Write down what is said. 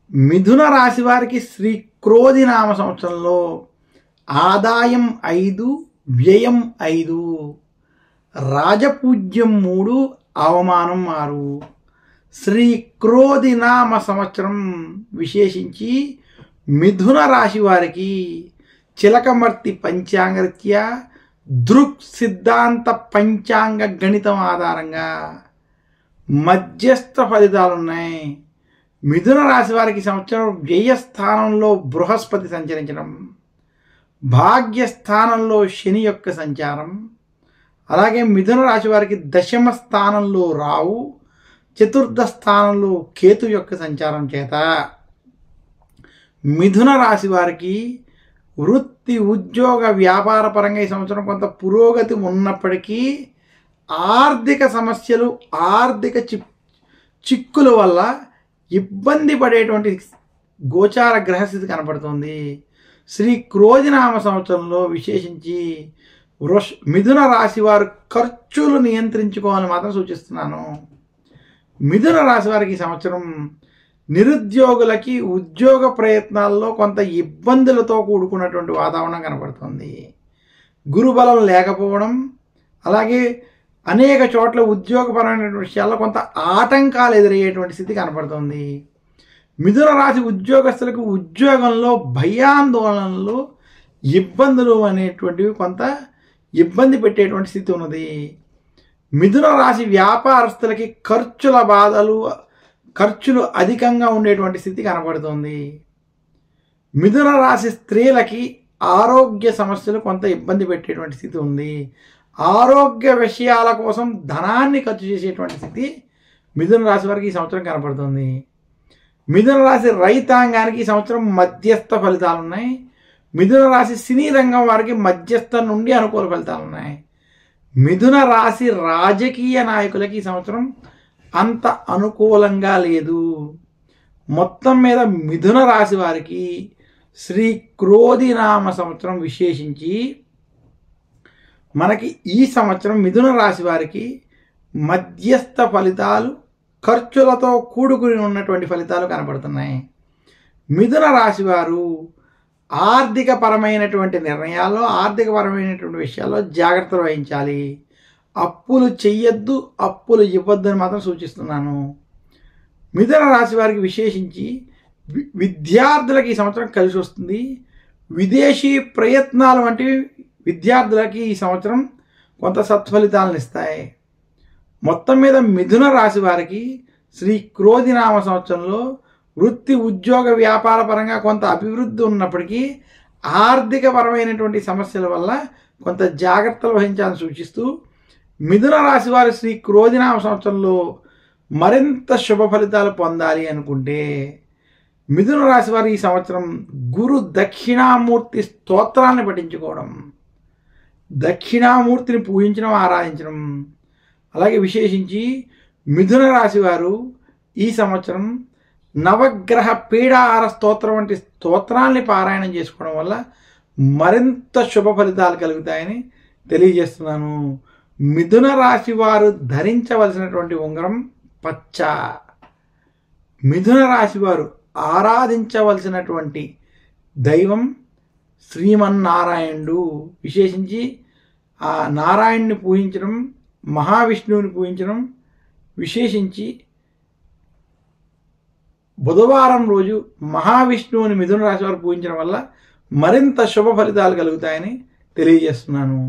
మిథున రాశి వారికి శ్రీ క్రోధి నామ సంవత్సరంలో ఆదాయం 5, వ్యయం 5, రాజపూజ్యం 3, అవమానం 6. శ్రీ క్రోధి నామ సంవత్సరం విశేషించి మిథున రాశి వారికి చిలకమర్తి పంచాంగరీత్యా దృక్ సిద్ధాంత పంచాంగ గణితం ఆధారంగా మధ్యస్థ ఫలితాలున్నాయి. మిథున రాశి వారికి సంవత్సరం వ్యయస్థానంలో బృహస్పతి సంచరించడం, భాగ్యస్థానంలో శని యొక్క సంచారం, అలాగే మిథున రాశి వారికి దశమ స్థానంలో రావు, చతుర్థ స్థానంలో కేతు యొక్క సంచారం చేత మిథున రాశి వారికి వృత్తి ఉద్యోగ వ్యాపార పరంగా ఈ సంవత్సరం కొంత పురోగతి ఉన్నప్పటికీ ఆర్థిక సమస్యలు, ఆర్థిక చిక్కుల వల్ల ఇబ్బంది పడేటువంటి గోచార గ్రహస్థితి కనపడుతుంది. శ్రీ క్రోధినామ సంవత్సరంలో విశేషించి మిథున రాశి వారు ఖర్చులు నియంత్రించుకోవాలని మాత్రం సూచిస్తున్నాను. మిథున రాశి వారికి ఈ సంవత్సరం నిరుద్యోగులకి ఉద్యోగ ప్రయత్నాల్లో కొంత ఇబ్బందులతో కూడుకున్నటువంటి వాతావరణం కనపడుతుంది. గురుబలం లేకపోవడం, అలాగే అనేక చోట్ల ఉద్యోగపరమైనటువంటి విషయాల్లో కొంత ఆటంకాలు ఎదురయ్యేటువంటి స్థితి కనపడుతుంది. మిథున రాశి ఉద్యోగస్తులకు ఉద్యోగంలో భయాందోళనలు, ఇబ్బందులు అనేటువంటివి కొంత ఇబ్బంది పెట్టేటువంటి స్థితి ఉన్నది. మిథున రాశి వ్యాపారస్తులకి ఖర్చుల బాధలు, ఖర్చులు అధికంగా ఉండేటువంటి స్థితి కనబడుతుంది. మిథున రాశి స్త్రీలకి ఆరోగ్య సమస్యలు కొంత ఇబ్బంది పెట్టేటువంటి స్థితి ఉంది. ఆరోగ్య విషయాల కోసం ధనాన్ని ఖర్చు చేసేటువంటి స్థితి మిథున రాశి వారికి ఈ సంవత్సరం కనపడుతుంది. మిథున రాశి రైతాంగానికి ఈ సంవత్సరం మధ్యస్థ ఫలితాలు ఉన్నాయి. మిథున రాశి సినీ రంగం వారికి మధ్యస్థ నుండి అనుకూల ఫలితాలు ఉన్నాయి. మిథున రాశి రాజకీయ నాయకులకి ఈ సంవత్సరం అంత అనుకూలంగా లేదు. మొత్తం మీద మిథున రాశి వారికి శ్రీ క్రోధి నామ సంవత్సరం విశేషించి మనకి ఈ సంవత్సరం మిథున రాశి వారికి మధ్యస్థ ఫలితాలు, ఖర్చులతో కూడుకుని ఉన్నటువంటి ఫలితాలు కనబడుతున్నాయి. మిథున రాశి వారు ఆర్థిక పరమైనటువంటి నిర్ణయాల్లో, ఆర్థిక పరమైనటువంటి విషయాల్లో జాగ్రత్తలు వహించాలి. అప్పులు చెయ్యొద్దు, అప్పులు ఇవ్వద్దు అని మాత్రం సూచిస్తున్నాను. మిథున రాశి వారికి విశేషించి విద్యార్థులకి ఈ సంవత్సరం కలిసి వస్తుంది. విదేశీ ప్రయత్నాలు వంటివి విద్యార్థులకి ఈ సంవత్సరం కొంత సత్ఫలితాలను ఇస్తాయి. మొత్తం మీద మిథున రాశి వారికి శ్రీ క్రోధి నామ సంవత్సరంలో వృత్తి ఉద్యోగ వ్యాపార పరంగా కొంత అభివృద్ధి ఉన్నప్పటికీ ఆర్థిక పరమైనటువంటి సమస్యల వల్ల కొంత జాగ్రత్తలు వహించాలని సూచిస్తూ, మిథున రాశి వారి శ్రీ క్రోధి నామ సంవత్సరంలో మరింత శుభ ఫలితాలు పొందాలి అనుకుంటే మిథున రాశి వారు ఈ సంవత్సరం గురు దక్షిణామూర్తి స్తోత్రాన్ని పఠించుకోవడం, దక్షిణామూర్తిని పూజించడం, ఆరాధించడం, అలాగే విశేషించి మిథున రాశి వారు ఈ సంవత్సరం నవగ్రహ పీడాహార స్తోత్రం వంటి స్తోత్రాల్ని పారాయణం చేసుకోవడం వల్ల మరింత శుభ ఫలితాలు కలుగుతాయని తెలియజేస్తున్నాను. మిథున రాశి వారు ధరించవలసినటువంటి ఉంగరం పచ్చ. మిథున రాశి వారు ఆరాధించవలసినటువంటి దైవం శ్రీమన్నారాయణుడు. విశేషించి ఆ నారాయణుని పూజించడం, మహావిష్ణువుని పూజించడం, విశేషించి బుధవారం రోజు మహావిష్ణువుని మిథున రాశి వారు పూజించడం వల్ల మరింత శుభ ఫలితాలు కలుగుతాయని తెలియజేస్తున్నాను.